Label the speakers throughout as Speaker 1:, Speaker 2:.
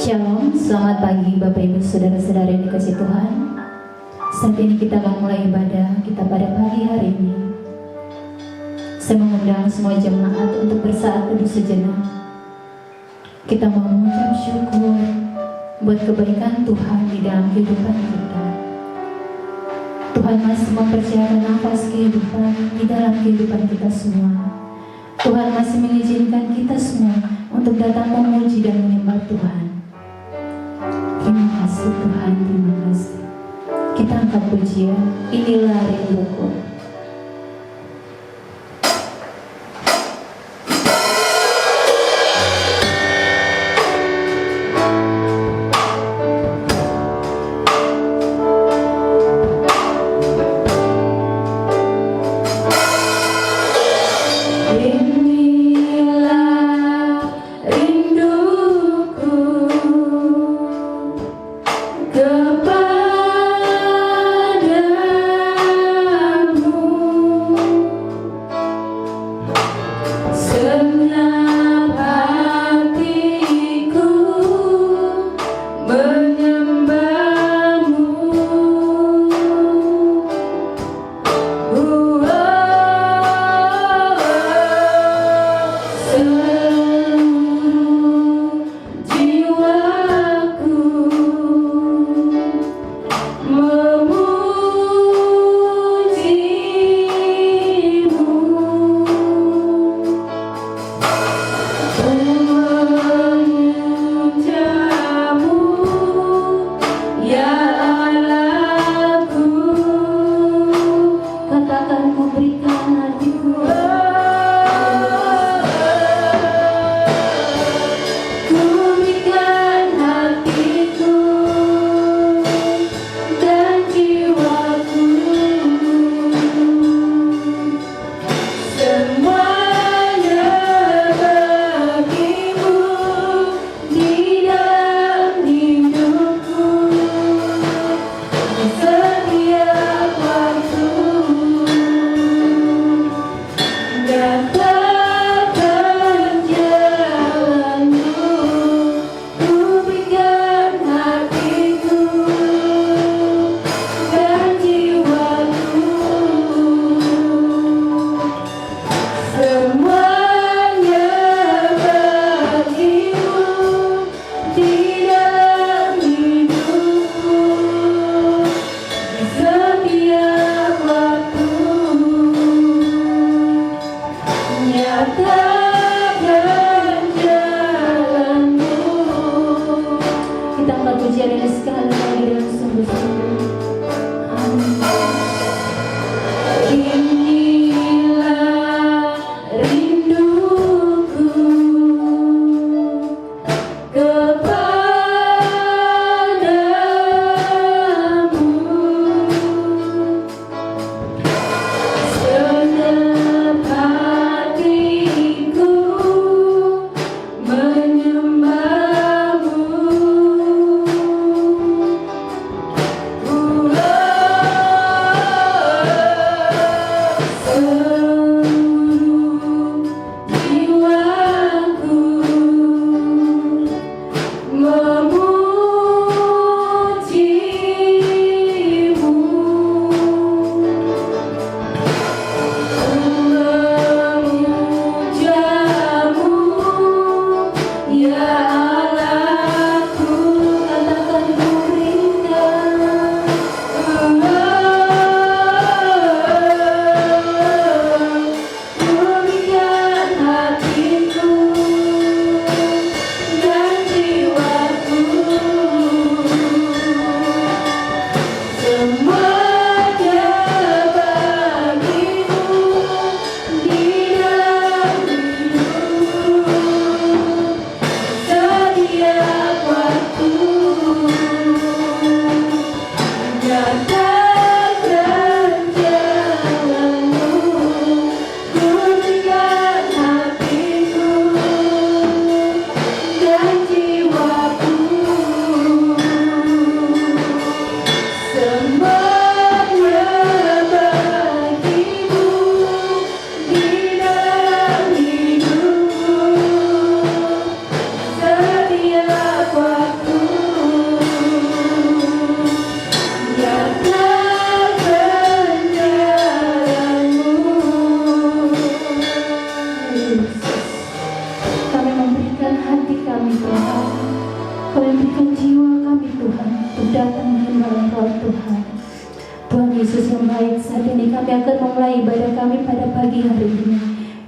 Speaker 1: Shalom, selamat pagi Bapak Ibu Saudara-saudara yang dikasihi Tuhan. Saat ini kita akan mulai ibadah kita pada pagi hari ini. Saya mengundang semua jemaat untuk bersaat teduh sejenak. Kita mau mengucap syukur buat kebaikan Tuhan di dalam kehidupan kita. Tuhan masih mempercayakan nafas kehidupan di dalam kehidupan kita semua. Tuhan masih mengizinkan kita semua untuk datang memuji dan menyembah Tuhan. Terima kasih Tuhan, terima kasih. Kita angkat pujian, inilah rinduku. Yesus yang baik, saat ini kami akan memulai ibadah kami pada pagi hari ini.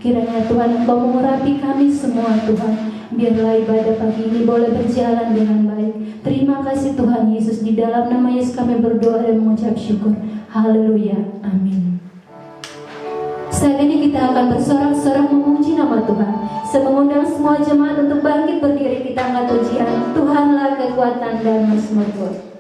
Speaker 1: Kiranya Tuhan Engkau mengurapi kami semua Tuhan. Biarlah ibadah pagi ini boleh berjalan dengan baik. Terima kasih Tuhan Yesus. Di dalam nama Yesus kami berdoa dan mengucap syukur. Haleluya. Amin. Saat ini kita akan bersorak-sorak memuji nama Tuhan. Saya mengundang semua jemaat untuk bangkit berdiri, kita angkat pujian. Tuhanlah kekuatan dan mazmurku.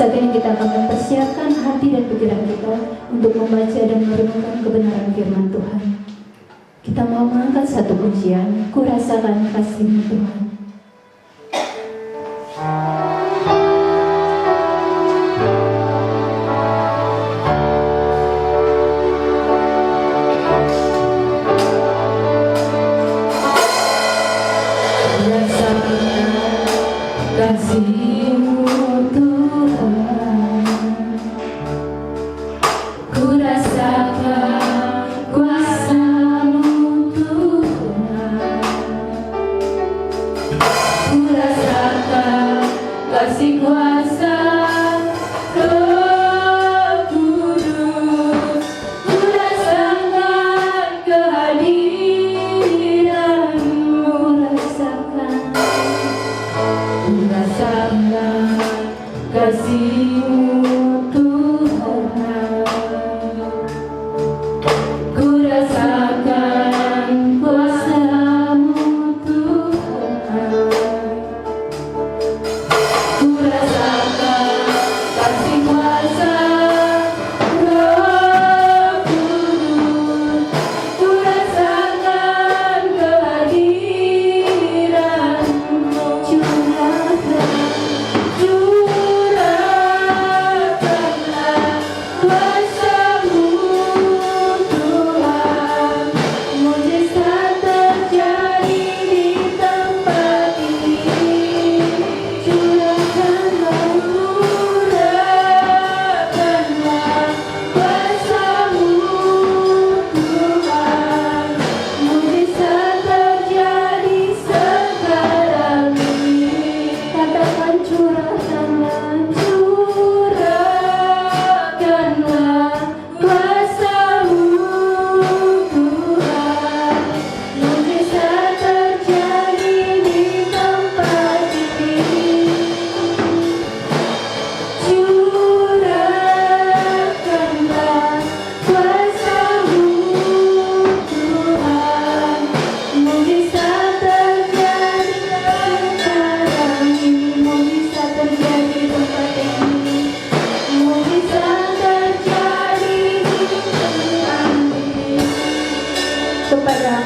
Speaker 1: Saat ini kita akan mempersiapkan hati dan pikiran kita untuk membaca dan merenungkan kebenaran firman Tuhan. Kita mau mengangkat satu pujian, ku rasakan kasih-Mu Tuhan.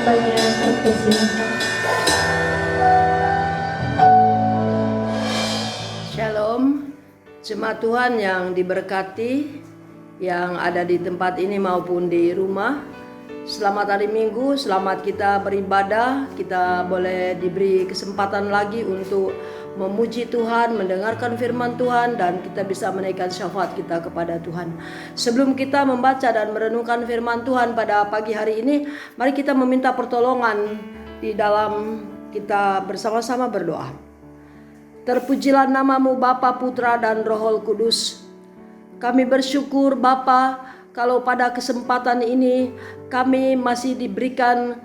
Speaker 1: hambanya terpersilakan.
Speaker 2: Shalom, jemaat Tuhan yang diberkati, yang ada di tempat ini maupun di rumah. Selamat hari Minggu, selamat kita beribadah. Kita boleh diberi kesempatan lagi untuk memuji Tuhan, mendengarkan firman Tuhan, dan kita bisa menaikkan syafaat kita kepada Tuhan. Sebelum kita membaca dan merenungkan firman Tuhan pada pagi hari ini, mari kita meminta pertolongan di dalam kita bersama-sama berdoa. Terpujilah namamu Bapa, Putra, dan Roh Kudus. Kami bersyukur Bapa, kalau pada kesempatan ini kami masih diberikan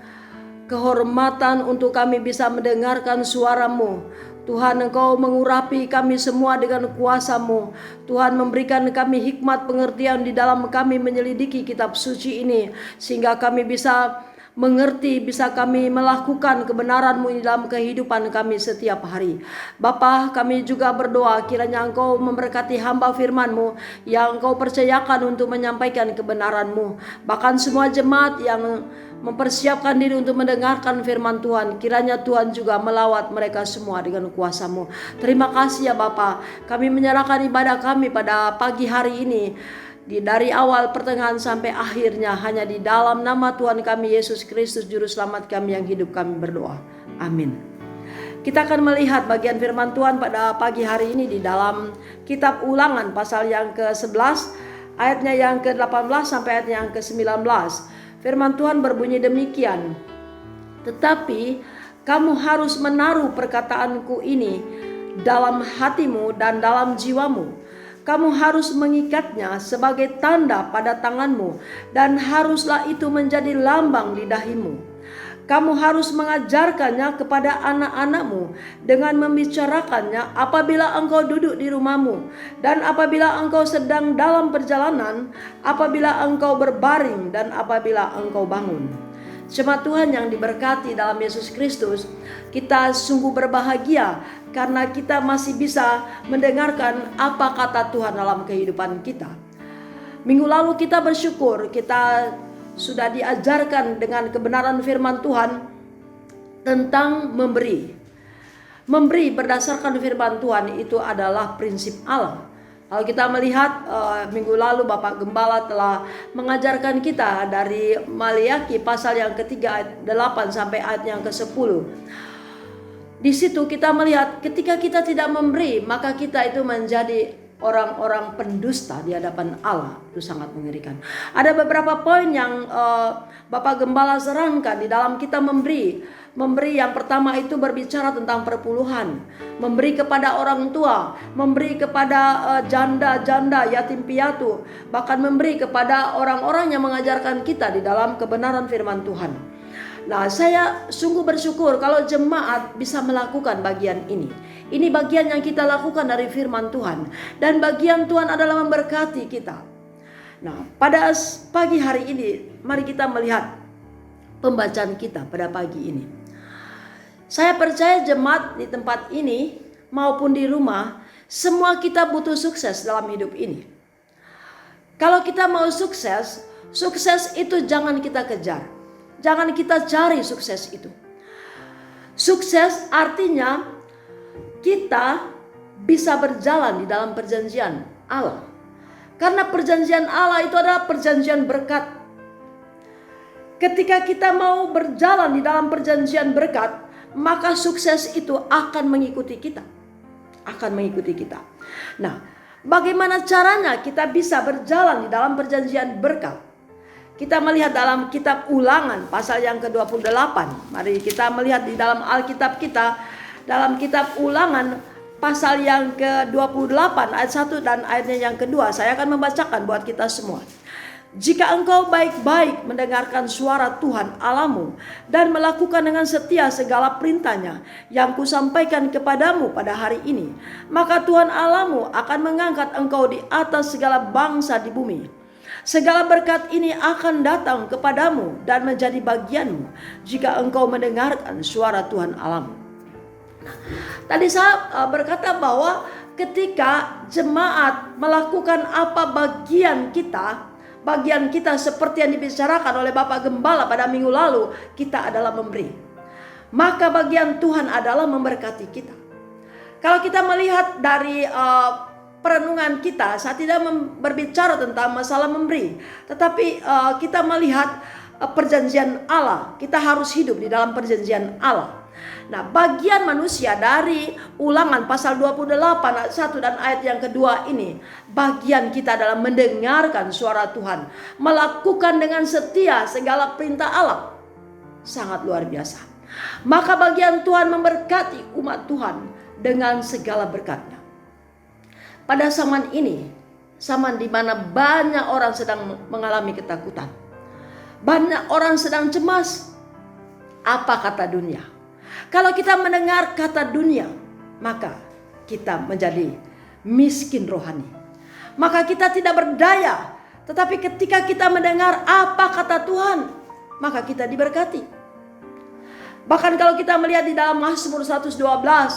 Speaker 2: kehormatan untuk kami bisa mendengarkan suara-Mu. Tuhan, Engkau mengurapi kami semua dengan kuasa-Mu. Tuhan, memberikan kami hikmat pengertian di dalam kami menyelidiki kitab suci ini, sehingga kami bisa mengerti, bisa kami melakukan kebenaran-Mu di dalam kehidupan kami setiap hari. Bapa, kami juga berdoa kiranya Engkau memberkati hamba firman-Mu yang Engkau percayakan untuk menyampaikan kebenaran-Mu. Bahkan semua jemaat yang mempersiapkan diri untuk mendengarkan firman Tuhan, kiranya Tuhan juga melawat mereka semua dengan kuasa-Mu. Terima kasih ya Bapa, kami menyerahkan ibadah kami pada pagi hari ini, dari awal, pertengahan sampai akhirnya, hanya di dalam nama Tuhan kami Yesus Kristus Juru Selamat kami yang hidup kami berdoa. Amin. Kita akan melihat bagian firman Tuhan pada pagi hari ini di dalam kitab Ulangan pasal yang ke-11, ayatnya yang ke-18 sampai ayatnya yang ke-19. Firman Tuhan berbunyi demikian. Tetapi kamu harus menaruh perkataanku ini dalam hatimu dan dalam jiwamu. Kamu harus mengikatnya sebagai tanda pada tanganmu, dan haruslah itu menjadi lambang di dahimu. Kamu harus mengajarkannya kepada anak-anakmu dengan membicarakannya apabila engkau duduk di rumahmu, dan apabila engkau sedang dalam perjalanan, apabila engkau berbaring, dan apabila engkau bangun. Jemaat Tuhan yang diberkati dalam Yesus Kristus, kita sungguh berbahagia karena kita masih bisa mendengarkan apa kata Tuhan dalam kehidupan kita. Minggu lalu kita bersyukur, kita sudah diajarkan dengan kebenaran firman Tuhan tentang memberi. Memberi berdasarkan firman Tuhan itu adalah prinsip Allah. Kalau kita melihat minggu lalu Bapak Gembala telah mengajarkan kita dari Maliaki pasal yang ketiga ayat 8 sampai ayat yang ke-10. Di situ kita melihat ketika kita tidak memberi, maka kita itu menjadi orang-orang pendusta di hadapan Allah. Itu sangat mengerikan. Ada beberapa poin yang Bapak Gembala serangkan di dalam kita memberi. Memberi yang pertama itu berbicara tentang perpuluhan, memberi kepada orang tua, memberi kepada janda-janda, yatim piatu, bahkan memberi kepada orang-orang yang mengajarkan kita di dalam kebenaran firman Tuhan. Nah, saya sungguh bersyukur kalau jemaat bisa melakukan bagian ini. Ini bagian yang kita lakukan dari firman Tuhan, dan bagian Tuhan adalah memberkati kita. Nah, pada pagi hari ini mari kita melihat pembacaan kita pada pagi ini. Saya percaya jemaat di tempat ini maupun di rumah, semua kita butuh sukses dalam hidup ini. Kalau kita mau sukses, sukses itu jangan kita kejar. Jangan kita cari sukses itu. Sukses artinya kita bisa berjalan di dalam perjanjian Allah. Karena perjanjian Allah itu adalah perjanjian berkat. Ketika kita mau berjalan di dalam perjanjian berkat, maka sukses itu akan mengikuti kita. Akan mengikuti kita. Nah, bagaimana caranya kita bisa berjalan di dalam perjanjian berkat? Kita melihat dalam kitab Ulangan pasal yang ke-28. Mari kita melihat di dalam Alkitab kita, dalam kitab Ulangan pasal yang ke-28 ayat 1 dan ayatnya yang kedua. Saya akan membacakan buat kita semua. Jika engkau baik-baik mendengarkan suara Tuhan Allahmu dan melakukan dengan setia segala perintahnya yang kusampaikan kepadamu pada hari ini, maka Tuhan Allahmu akan mengangkat engkau di atas segala bangsa di bumi. Segala berkat ini akan datang kepadamu dan menjadi bagianmu jika engkau mendengarkan suara Tuhan Allahmu. Tadi saya berkata bahwa ketika jemaat melakukan apa bagian kita, bagian kita seperti yang dibicarakan oleh Bapak Gembala pada minggu lalu, kita adalah memberi. Maka bagian Tuhan adalah memberkati kita. Kalau kita melihat dari perenungan kita, saya tidak berbicara tentang masalah memberi, tetapi kita melihat perjanjian Allah. Kita harus hidup di dalam perjanjian Allah. Nah, bagian manusia dari Ulangan pasal 28 ayat 1 dan ayat yang kedua ini, bagian kita adalah mendengarkan suara Tuhan, melakukan dengan setia segala perintah Allah. Sangat luar biasa. Maka bagian Tuhan memberkati umat Tuhan dengan segala berkatnya. Pada zaman ini, zaman di mana banyak orang sedang mengalami ketakutan, banyak orang sedang cemas. Apa kata dunia? Kalau kita mendengar kata dunia, maka kita menjadi miskin rohani. Maka kita tidak berdaya. Tetapi ketika kita mendengar apa kata Tuhan, maka kita diberkati. Bahkan kalau kita melihat di dalam Mazmur 112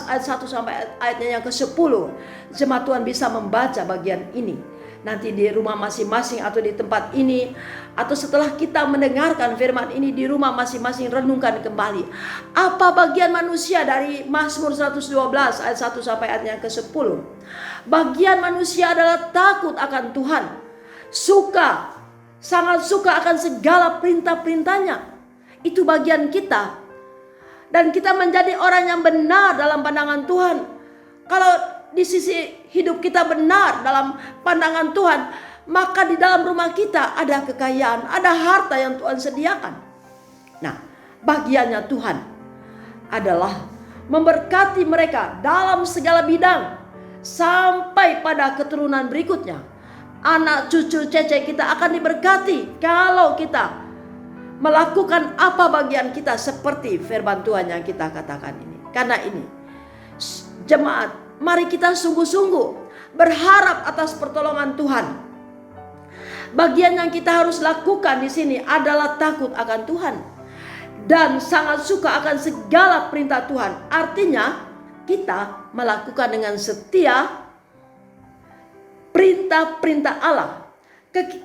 Speaker 2: ayat 1 sampai ayatnya yang ke-10, jemaat Tuhan bisa membaca bagian ini. Nanti di rumah masing-masing atau di tempat ini, atau setelah kita mendengarkan firman ini di rumah masing-masing, renungkan kembali. Apa bagian manusia dari Mazmur 112 ayat 1 sampai ayatnya ke-10? Bagian manusia adalah takut akan Tuhan. Suka, sangat suka akan segala perintah-perintahnya. Itu bagian kita. Dan kita menjadi orang yang benar dalam pandangan Tuhan. Kalau di sisi hidup kita benar dalam pandangan Tuhan, maka di dalam rumah kita ada kekayaan, ada harta yang Tuhan sediakan. Nah, bagiannya Tuhan adalah memberkati mereka dalam segala bidang sampai pada keturunan berikutnya. Anak cucu cece kita akan diberkati kalau kita melakukan apa bagian kita seperti firman Tuhan yang kita katakan ini. Karena ini, jemaat, mari kita sungguh-sungguh berharap atas pertolongan Tuhan. Bagian yang kita harus lakukan di sini adalah takut akan Tuhan dan sangat suka akan segala perintah Tuhan. Artinya kita melakukan dengan setia perintah-perintah Allah.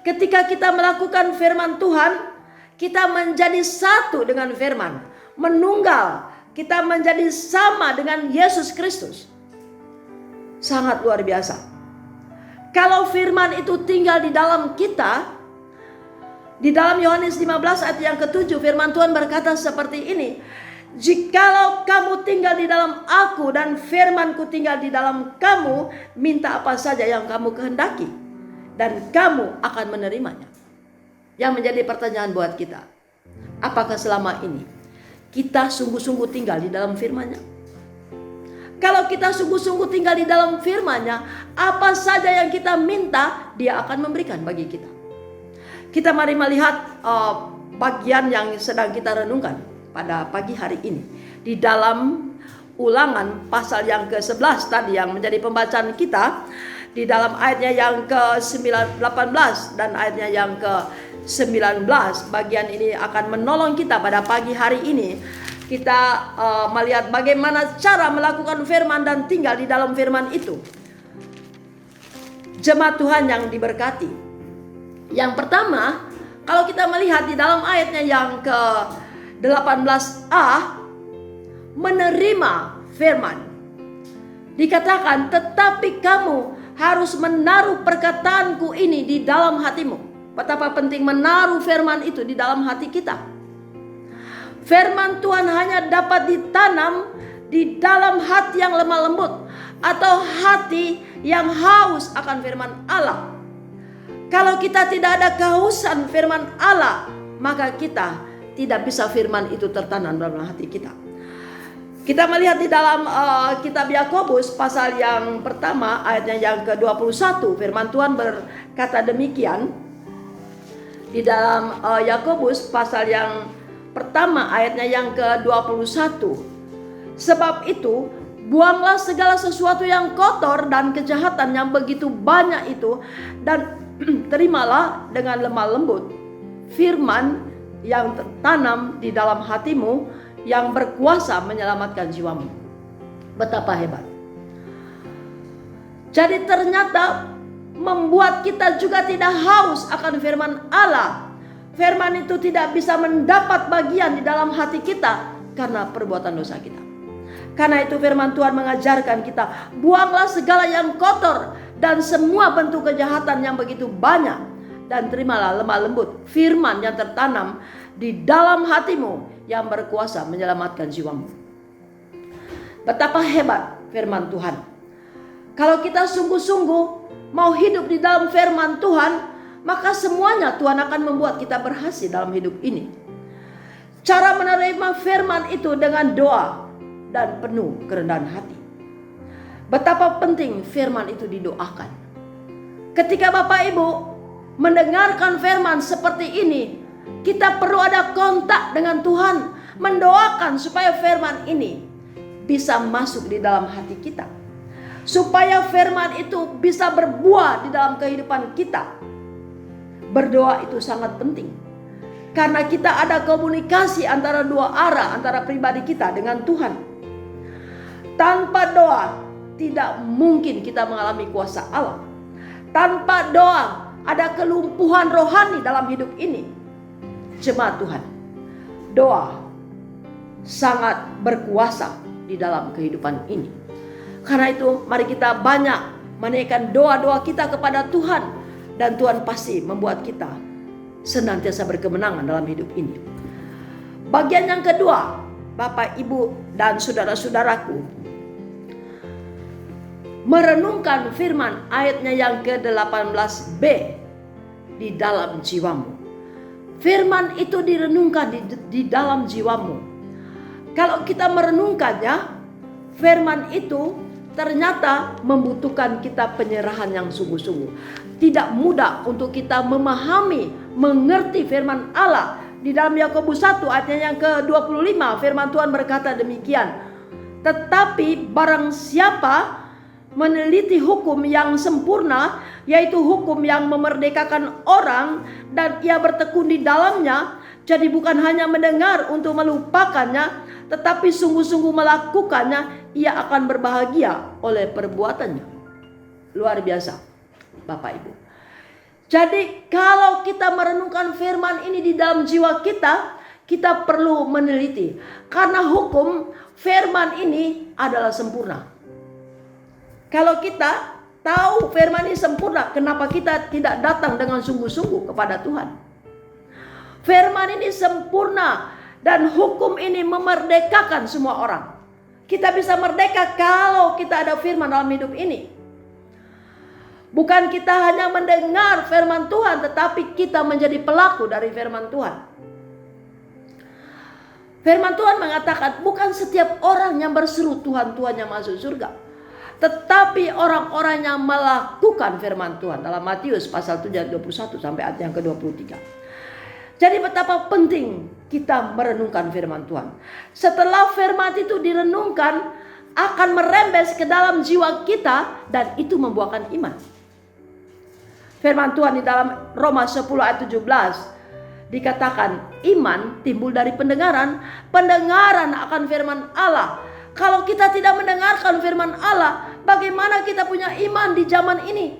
Speaker 2: Ketika kita melakukan firman Tuhan, kita menjadi satu dengan firman, menunggal, kita menjadi sama dengan Yesus Kristus. Sangat luar biasa. Kalau firman itu tinggal di dalam kita, di dalam Yohanes 15 ayat yang ke-7, firman Tuhan berkata seperti ini: jikalau kamu tinggal di dalam aku dan firmanku tinggal di dalam kamu, minta apa saja yang kamu kehendaki dan kamu akan menerimanya. Yang menjadi pertanyaan buat kita, apakah selama ini kita sungguh-sungguh tinggal di dalam firman-Nya? Kalau kita sungguh-sungguh tinggal di dalam firman-Nya, apa saja yang kita minta, Dia akan memberikan bagi kita. Kita mari melihat bagian yang sedang kita renungkan pada pagi hari ini. Di dalam Ulangan pasal yang ke-11 tadi yang menjadi pembacaan kita, di dalam ayatnya yang ke-18 dan ayatnya yang ke-19, bagian ini akan menolong kita pada pagi hari ini. Kita melihat bagaimana cara melakukan firman dan tinggal di dalam firman itu. Jemaat Tuhan yang diberkati, yang pertama, kalau kita melihat di dalam ayatnya yang ke-18a, menerima firman. Dikatakan, tetapi kamu harus menaruh perkataanku ini di dalam hatimu. Betapa penting menaruh firman itu di dalam hati kita. Firman Tuhan hanya dapat ditanam di dalam hati yang lemah lembut, atau hati yang haus akan firman Allah. Kalau kita tidak ada kehausan firman Allah, maka kita tidak bisa firman itu tertanam dalam hati kita. Kita melihat di dalam kitab Yakobus pasal yang pertama ayatnya yang ke-21, firman Tuhan berkata demikian. Di dalam Yakobus pasal yang pertama ayatnya yang ke-21. Sebab itu, buanglah segala sesuatu yang kotor dan kejahatan yang begitu banyak itu, dan terimalah dengan lemah lembut firman yang tertanam di dalam hatimu, yang berkuasa menyelamatkan jiwamu. Betapa hebat. Jadi ternyata membuat kita juga tidak haus akan firman Allah. Firman itu tidak bisa mendapat bagian di dalam hati kita karena perbuatan dosa kita. Karena itu firman Tuhan mengajarkan kita, buanglah segala yang kotor dan semua bentuk kejahatan yang begitu banyak, dan terimalah lemah lembut firman yang tertanam di dalam hatimu yang berkuasa menyelamatkan jiwamu. Betapa hebat firman Tuhan. Kalau kita sungguh-sungguh mau hidup di dalam firman Tuhan, maka semuanya Tuhan akan membuat kita berhasil dalam hidup ini. Cara menerima firman itu dengan doa dan penuh kerendahan hati. Betapa penting firman itu didoakan. Ketika Bapak Ibu mendengarkan firman seperti ini, kita perlu ada kontak dengan Tuhan, mendoakan supaya firman ini bisa masuk di dalam hati kita, supaya firman itu bisa berbuah di dalam kehidupan kita. Berdoa itu sangat penting, karena kita ada komunikasi antara dua arah, antara pribadi kita dengan Tuhan. Tanpa doa tidak mungkin kita mengalami kuasa Allah. Tanpa doa ada kelumpuhan rohani dalam hidup ini. Jemaat Tuhan, doa sangat berkuasa di dalam kehidupan ini. Karena itu mari kita banyak menaikkan doa-doa kita kepada Tuhan, dan Tuhan pasti membuat kita senantiasa berkemenangan dalam hidup ini. Bagian yang kedua, Bapak, Ibu, dan saudara-saudaraku, merenungkan firman ayatnya yang ke-18b di dalam jiwamu. Firman itu direnungkan di dalam jiwamu. Kalau kita merenungkannya, firman itu ternyata membutuhkan kita penyerahan yang sungguh-sungguh. Tidak mudah untuk kita memahami, mengerti firman Allah. Di dalam Yakobus 1 ayatnya yang ke-25, firman Tuhan berkata demikian. Tetapi barang siapa meneliti hukum yang sempurna, yaitu hukum yang memerdekakan orang, dan ia bertekun di dalamnya, jadi bukan hanya mendengar untuk melupakannya, tetapi sungguh-sungguh melakukannya, ia akan berbahagia oleh perbuatannya. Luar biasa, Bapak Ibu. Jadi kalau kita merenungkan firman ini di dalam jiwa kita, kita perlu meneliti. Karena hukum firman ini adalah sempurna. Kalau kita tahu firman ini sempurna, kenapa kita tidak datang dengan sungguh-sungguh kepada Tuhan? Firman ini sempurna dan hukum ini memerdekakan semua orang. Kita bisa merdeka kalau kita ada firman dalam hidup ini. Bukan kita hanya mendengar firman Tuhan, tetapi kita menjadi pelaku dari firman Tuhan. Firman Tuhan mengatakan bukan setiap orang yang berseru Tuhan, Tuhan yang masuk surga, tetapi orang-orang yang melakukan firman Tuhan. Dalam Matius pasal 7 ayat 21 sampai ayat yang ke-23. Jadi betapa penting kita merenungkan firman Tuhan. Setelah firman itu direnungkan, akan merembes ke dalam jiwa kita, dan itu membuahkan iman. Firman Tuhan di dalam Roma 10 ayat 17 dikatakan iman timbul dari pendengaran, pendengaran akan firman Allah. Kalau kita tidak mendengarkan firman Allah, bagaimana kita punya iman di zaman ini?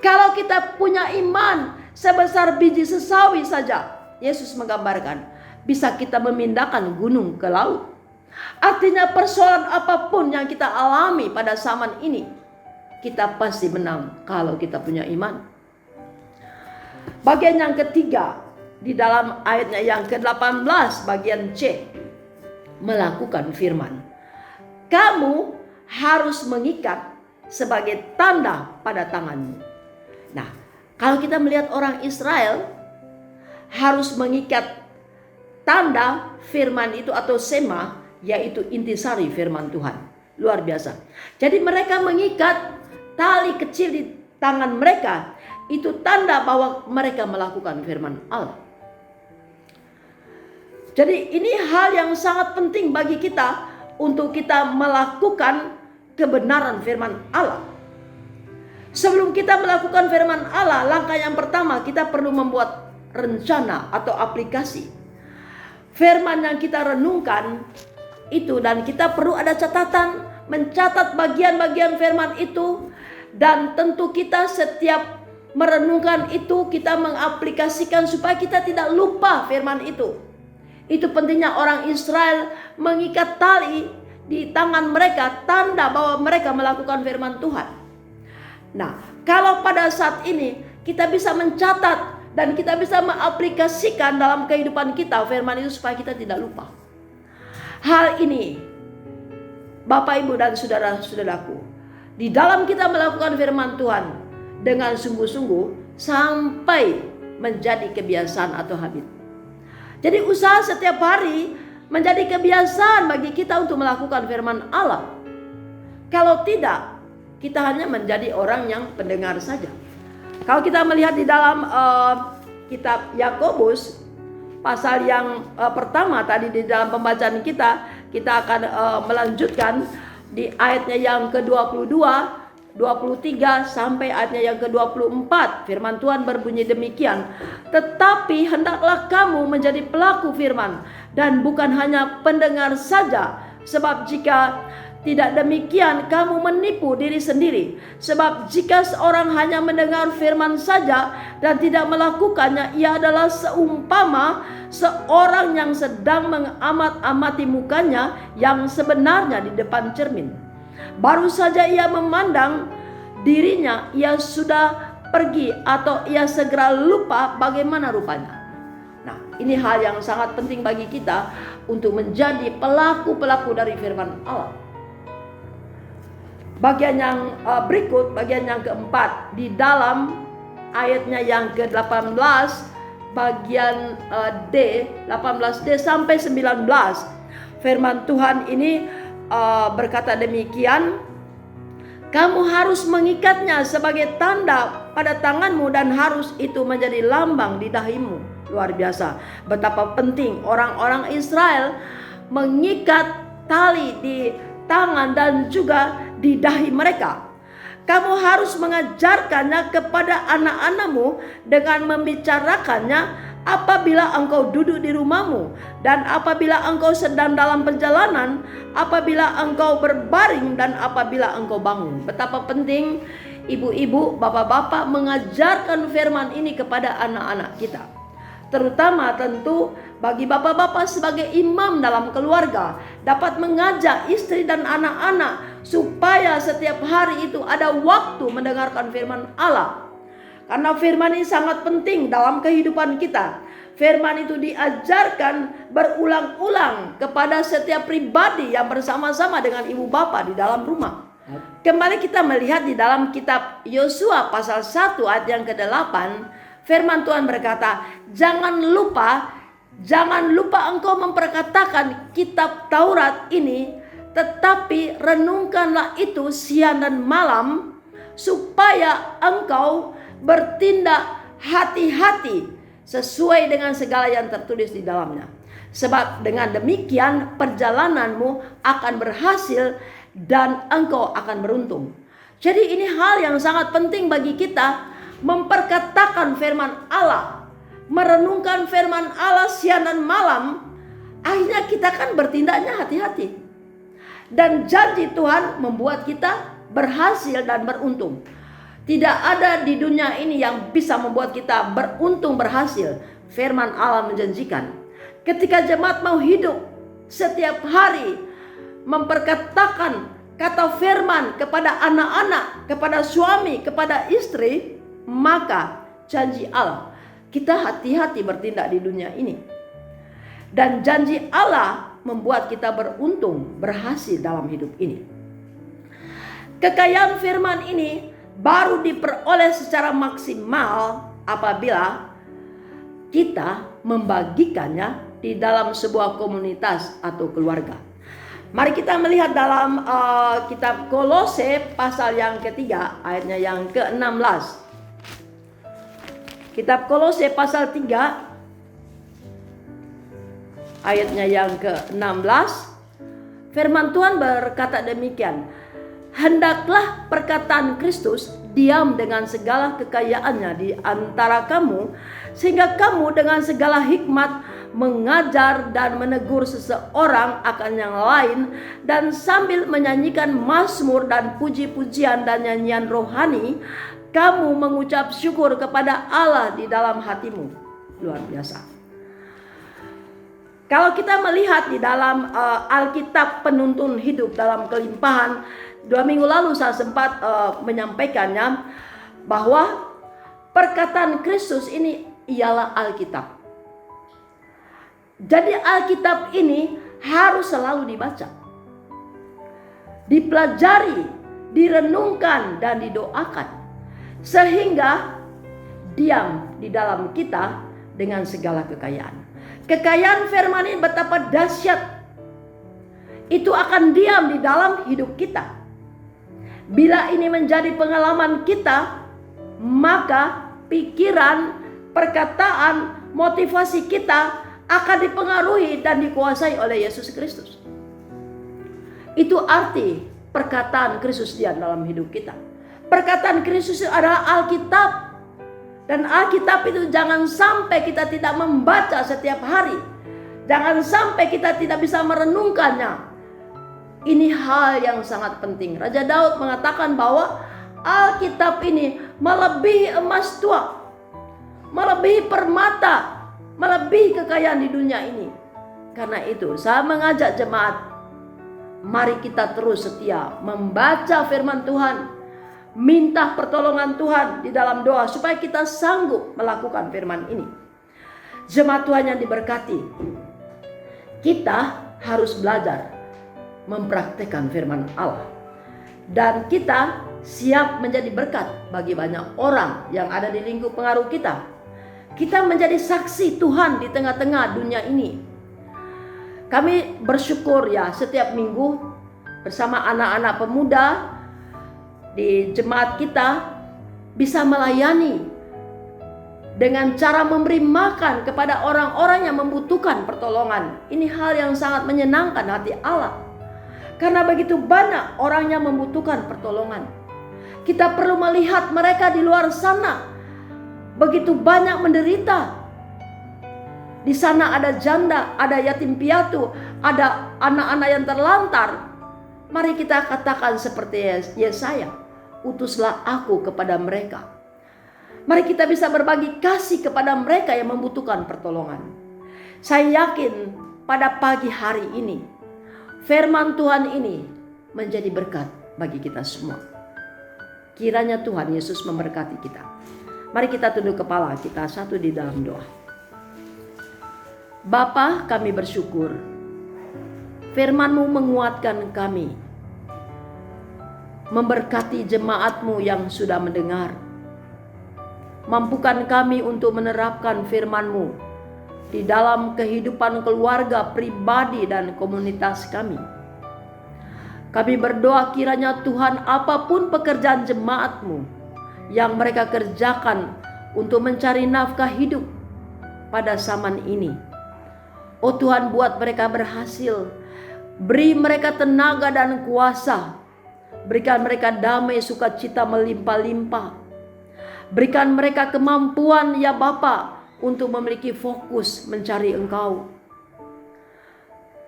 Speaker 2: Kalau kita punya iman sebesar biji sesawi saja, Yesus menggambarkan bisa kita memindahkan gunung ke laut. Artinya persoalan apapun yang kita alami pada zaman ini, kita pasti menang kalau kita punya iman. Bagian yang ketiga di dalam ayatnya yang ke-18 bagian C, melakukan firman. Kamu harus mengikat sebagai tanda pada tanganmu. Nah, kalau kita melihat orang Israel harus mengikat tanda firman itu atau sema, yaitu intisari firman Tuhan. Luar biasa. Jadi mereka mengikat tali kecil di tangan mereka, itu tanda bahwa mereka melakukan firman Allah. Jadi ini hal yang sangat penting bagi kita untuk kita melakukan kebenaran firman Allah. Sebelum kita melakukan firman Allah, langkah yang pertama kita perlu membuat rencana atau aplikasi. Firman yang kita renungkan itu, dan kita perlu ada catatan, mencatat bagian-bagian firman itu, Dan tentu kita setiap merenungkan itu, kita mengaplikasikan supaya kita tidak lupa firman itu. Itu pentingnya orang Israel mengikat tali di tangan mereka, tanda bahwa mereka melakukan firman Tuhan. Nah, kalau pada saat ini kita bisa mencatat dan kita bisa mengaplikasikan dalam kehidupan kita firman itu supaya kita tidak lupa. Hal ini, Bapak, Ibu, dan saudara-saudaraku, di dalam kita melakukan firman Tuhan dengan sungguh-sungguh sampai menjadi kebiasaan atau habit. Jadi usaha setiap hari menjadi kebiasaan bagi kita untuk melakukan firman Allah. Kalau tidak, kita hanya menjadi orang yang pendengar saja. Kalau kita melihat di dalam kitab Yakobus pasal yang pertama tadi di dalam pembacaan kita akan melanjutkan di ayatnya yang ke-22, 23 sampai ayatnya yang ke-24. Firman Tuhan berbunyi demikian. Tetapi hendaklah kamu menjadi pelaku firman dan bukan hanya pendengar saja. Sebab jika tidak demikian kamu menipu diri sendiri. Sebab jika seorang hanya mendengar firman saja dan tidak melakukannya, ia adalah seumpama seorang yang sedang mengamat-amati mukanya yang sebenarnya di depan cermin. Baru saja ia memandang dirinya, ia sudah pergi atau ia segera lupa bagaimana rupanya. Nah, ini hal yang sangat penting bagi kita untuk menjadi pelaku-pelaku dari firman Allah. Bagian yang berikut, bagian yang keempat, di dalam ayatnya yang ke-18, bagian D, 18D sampai 19. Firman Tuhan ini berkata demikian, kamu harus mengikatnya sebagai tanda pada tanganmu dan harus itu menjadi lambang di dahimu. Luar biasa, betapa penting orang-orang Israel mengikat tali di tangan dan juga di dahi mereka. Kamu harus mengajarkannya kepada anak-anakmu dengan membicarakannya apabila engkau duduk di rumahmu dan apabila engkau sedang dalam perjalanan, apabila engkau berbaring dan apabila engkau bangun. Betapa penting ibu-ibu, bapak-bapak mengajarkan firman ini kepada anak-anak kita. Terutama tentu bagi bapak-bapak sebagai imam dalam keluarga, dapat mengajak istri dan anak-anak supaya setiap hari itu ada waktu mendengarkan firman Allah. Karena firman ini sangat penting dalam kehidupan kita. Firman itu diajarkan berulang-ulang kepada setiap pribadi yang bersama-sama dengan ibu bapa di dalam rumah. Kembali kita melihat di dalam kitab Yosua pasal 1 ayat yang ke-8. Firman Tuhan berkata, jangan lupa engkau memperkatakan kitab Taurat ini, tetapi renungkanlah itu siang dan malam, supaya engkau bertindak hati-hati sesuai dengan segala yang tertulis di dalamnya. Sebab dengan demikian perjalananmu akan berhasil dan engkau akan beruntung. Jadi ini hal yang sangat penting bagi kita, memperkatakan firman Allah, merenungkan firman Allah siang dan malam. Akhirnya kita kan bertindaknya hati-hati. Dan janji Tuhan membuat kita berhasil dan beruntung. Tidak ada di dunia ini yang bisa membuat kita beruntung berhasil. Firman Allah menjanjikan, ketika jemaat mau hidup setiap hari memperkatakan kata firman kepada anak-anak, kepada suami, kepada istri, maka janji Allah, kita hati-hati bertindak di dunia ini. Dan janji Allah membuat kita beruntung, berhasil dalam hidup ini. Kekayaan firman ini baru diperoleh secara maksimal apabila kita membagikannya di dalam sebuah komunitas atau keluarga. Mari kita melihat dalam kitab Kolose pasal yang ketiga ayatnya yang ke-16. Kitab Kolose pasal 3 ayatnya yang ke-16. Firman Tuhan berkata demikian, hendaklah perkataan Kristus diam dengan segala kekayaannya di antara kamu, sehingga kamu dengan segala hikmat mengajar dan menegur seseorang akan yang lain, dan sambil menyanyikan mazmur dan puji-pujian dan nyanyian rohani, kamu mengucap syukur kepada Allah di dalam hatimu. Luar biasa. Kalau kita melihat di dalam Alkitab penuntun hidup dalam kelimpahan, 2 minggu lalu saya sempat menyampaikannya bahwa perkataan Kristus ini ialah Alkitab. Jadi Alkitab ini harus selalu dibaca, dipelajari, direnungkan dan didoakan, sehingga diam di dalam kita dengan segala kekayaan. Kekayaan firman ini betapa dahsyat. Itu akan diam di dalam hidup kita. Bila ini menjadi pengalaman kita, maka pikiran, perkataan, motivasi kita akan dipengaruhi dan dikuasai oleh Yesus Kristus. Itu arti perkataan Kristus diam dalam hidup kita. Perkataan Kristus adalah Alkitab. Dan Alkitab itu jangan sampai kita tidak membaca setiap hari. Jangan sampai kita tidak bisa merenungkannya. Ini hal yang sangat penting. Raja Daud mengatakan bahwa Alkitab ini melebihi emas tua, melebihi permata, melebihi kekayaan di dunia ini. Karena itu saya mengajak jemaat, mari kita terus setia membaca firman Tuhan, minta pertolongan Tuhan di dalam doa supaya kita sanggup melakukan firman ini. Jemaat Tuhan yang diberkati, kita harus belajar mempraktikkan firman Allah, dan kita siap menjadi berkat bagi banyak orang yang ada di lingkup pengaruh kita. Kita menjadi saksi Tuhan di tengah-tengah dunia ini. Kami bersyukur ya, setiap minggu bersama anak-anak pemuda di jemaat kita bisa melayani dengan cara memberi makan kepada orang-orang yang membutuhkan pertolongan. Ini hal yang sangat menyenangkan hati Allah, karena begitu banyak orang yang membutuhkan pertolongan. Kita perlu melihat mereka di luar sana begitu banyak menderita. Di sana ada janda, ada yatim piatu, ada anak-anak yang terlantar. Mari kita katakan seperti Yesaya, utuslah aku kepada mereka. Mari kita bisa berbagi kasih kepada mereka yang membutuhkan pertolongan. Saya yakin pada pagi hari ini firman Tuhan ini menjadi berkat bagi kita semua. Kiranya Tuhan Yesus memberkati kita. Mari kita tunduk kepala kita satu di dalam doa. Bapa, kami bersyukur firman-Mu menguatkan kami, memberkati jemaat-Mu yang sudah mendengar. Mampukan kami untuk menerapkan firman-Mu di dalam kehidupan keluarga, pribadi, dan komunitas kami. Kami berdoa kiranya Tuhan, apapun pekerjaan jemaat-Mu yang mereka kerjakan untuk mencari nafkah hidup pada zaman ini, oh Tuhan, buat mereka berhasil. Beri mereka tenaga dan kuasa. Berikan mereka damai sukacita melimpah-limpah. Berikan mereka kemampuan ya Bapa untuk memiliki fokus mencari Engkau.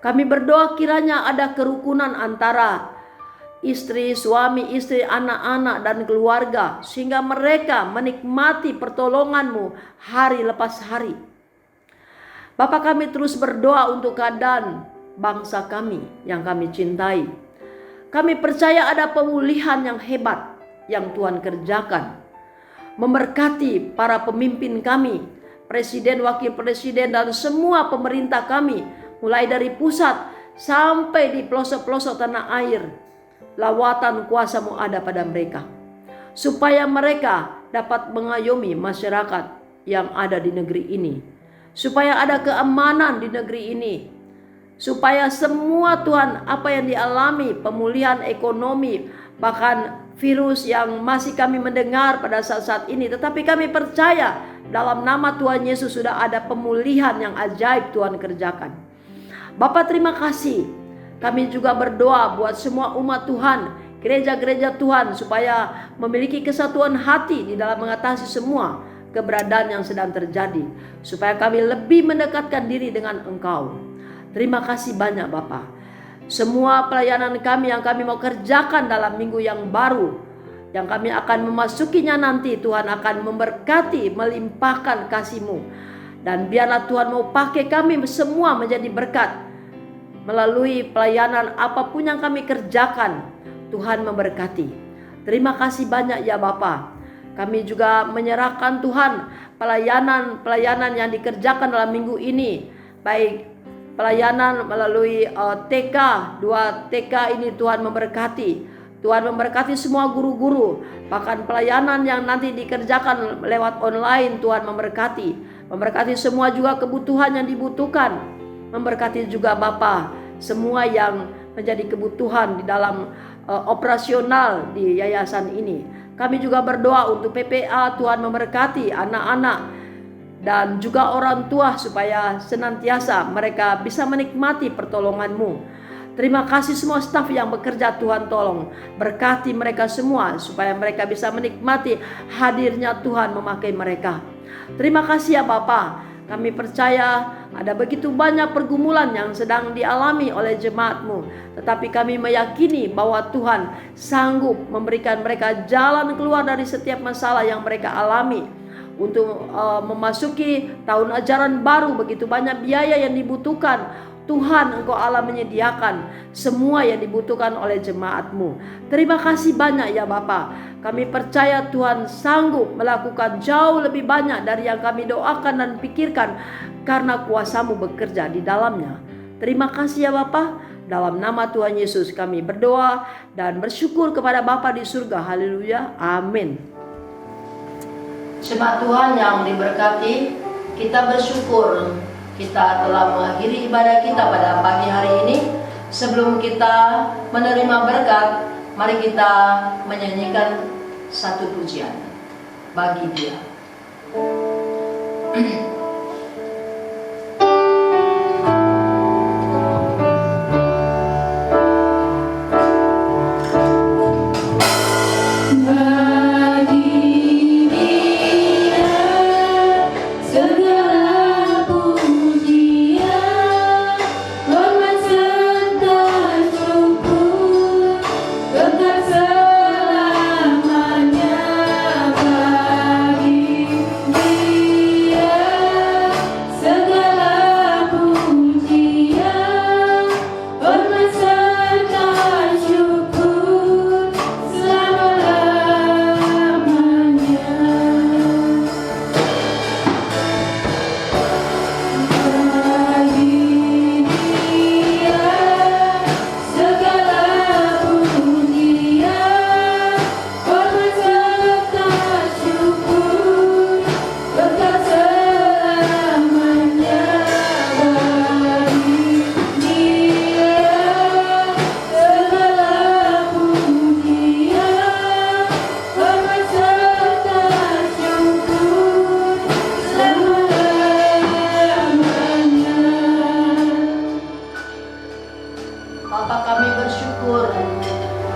Speaker 2: Kami berdoa kiranya ada kerukunan antara istri, suami, istri, anak-anak, dan keluarga, sehingga mereka menikmati pertolongan-Mu hari lepas hari. Bapa, kami terus berdoa untuk keadaan bangsa kami yang kami cintai. Kami percaya ada pemulihan yang hebat yang Tuhan kerjakan. Memberkati para pemimpin kami, presiden, wakil presiden, dan semua pemerintah kami, mulai dari pusat sampai di pelosok-pelosok tanah air. Lawatan kuasa-Mu ada pada mereka, supaya mereka dapat mengayomi masyarakat yang ada di negeri ini, supaya ada keamanan di negeri ini, supaya semua Tuhan apa yang dialami, pemulihan ekonomi, bahkan virus yang masih kami mendengar pada saat-saat ini, tetapi kami percaya dalam nama Tuhan Yesus sudah ada pemulihan yang ajaib Tuhan kerjakan. Bapa, terima kasih. Kami juga berdoa buat semua umat Tuhan, gereja-gereja Tuhan, supaya memiliki kesatuan hati di dalam mengatasi semua keberadaan yang sedang terjadi, supaya kami lebih mendekatkan diri dengan Engkau. Terima kasih banyak Bapa. Semua pelayanan kami yang kami mau kerjakan dalam minggu yang baru, yang kami akan memasukinya nanti, Tuhan akan memberkati, melimpahkan kasih-Mu. Dan biarlah Tuhan mau pakai kami semua menjadi berkat. Melalui pelayanan apapun yang kami kerjakan, Tuhan memberkati. Terima kasih banyak ya Bapa. Kami juga menyerahkan Tuhan pelayanan yang dikerjakan dalam minggu ini. Baik pelayanan melalui TK, 2 TK ini Tuhan memberkati. Tuhan memberkati semua guru-guru. Bahkan pelayanan yang nanti dikerjakan lewat online, Tuhan memberkati. Memberkati semua juga kebutuhan yang dibutuhkan. Memberkati juga Bapa semua yang menjadi kebutuhan di dalam operasional di yayasan ini. Kami juga berdoa untuk PPA, Tuhan memberkati anak-anak dan juga orang tua supaya senantiasa mereka bisa menikmati pertolongan-Mu. Terima kasih semua staf yang bekerja, Tuhan tolong berkati mereka semua supaya mereka bisa menikmati hadirnya Tuhan memakai mereka. Terima kasih ya Bapa. Kami percaya ada begitu banyak pergumulan yang sedang dialami oleh jemaat-Mu, tetapi kami meyakini bahwa Tuhan sanggup memberikan mereka jalan keluar dari setiap masalah yang mereka alami. Untuk memasuki tahun ajaran baru, begitu banyak biaya yang dibutuhkan. Tuhan, Engkau Allah menyediakan semua yang dibutuhkan oleh jemaat-Mu. Terima kasih banyak ya Bapa. Kami percaya Tuhan sanggup melakukan jauh lebih banyak dari yang kami doakan dan pikirkan, karena kuasa-Mu bekerja di dalamnya. Terima kasih ya Bapa. Dalam nama Tuhan Yesus kami berdoa dan bersyukur kepada Bapa di surga. Haleluya. Amin. Jemaat Tuhan yang diberkati, kita bersyukur kita telah mengakhiri ibadah kita pada pagi hari ini. Sebelum kita menerima berkat, mari kita menyanyikan satu pujian bagi Dia.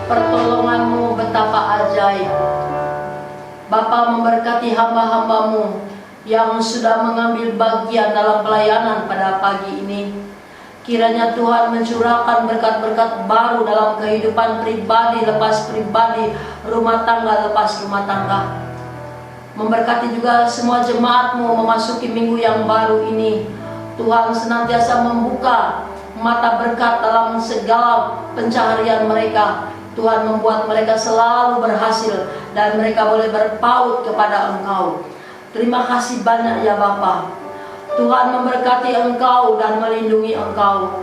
Speaker 2: Pertolongan-Mu betapa ajaib. Bapa memberkati hamba-hamba-Mu yang sudah mengambil bagian dalam pelayanan pada pagi ini. Kiranya Tuhan mencurahkan berkat-berkat baru dalam kehidupan pribadi lepas pribadi, rumah tangga lepas rumah tangga. Memberkati juga semua jemaat-Mu memasuki minggu yang baru ini. Tuhan senantiasa membuka mata berkat dalam segala pencaharian mereka. Tuhan membuat mereka selalu berhasil dan mereka boleh berpaut kepada Engkau. Terima kasih banyak ya Bapa. Tuhan memberkati Engkau dan melindungi Engkau.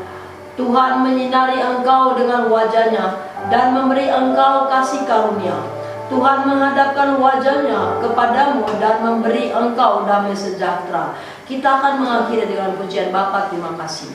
Speaker 2: Tuhan menyinari Engkau dengan wajah-Nya dan memberi Engkau kasih karunia. Tuhan menghadapkan wajah-Nya kepadamu dan memberi Engkau damai sejahtera. Kita akan mengakhiri dengan pujian Bapa. Terima kasih.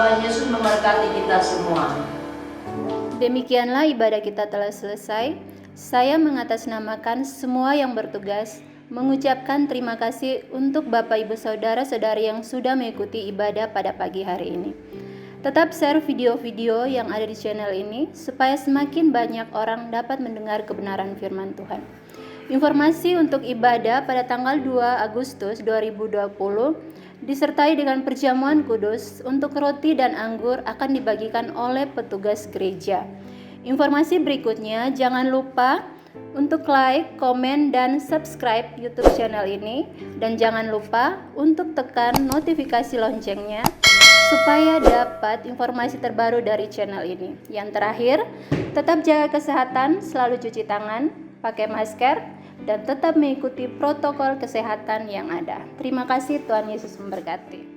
Speaker 2: Tuhan Yesus memberkati kita semua.
Speaker 1: Demikianlah ibadah kita telah selesai. Saya mengatasnamakan semua yang bertugas mengucapkan terima kasih untuk Bapak Ibu Saudara-saudari yang sudah mengikuti ibadah pada pagi hari ini. Tetap share video-video yang ada di channel ini supaya semakin banyak orang dapat mendengar kebenaran firman Tuhan. Informasi untuk ibadah pada tanggal 2 Agustus 2020 disertai dengan perjamuan kudus untuk roti dan anggur akan dibagikan oleh petugas gereja. Informasi berikutnya, jangan lupa untuk like, komen, dan subscribe YouTube channel ini, dan jangan lupa untuk tekan notifikasi loncengnya supaya dapat informasi terbaru dari channel ini. Yang terakhir, tetap jaga kesehatan, selalu cuci tangan, pakai masker, dan tetap mengikuti protokol kesehatan yang ada. Terima kasih, Tuhan Yesus memberkati.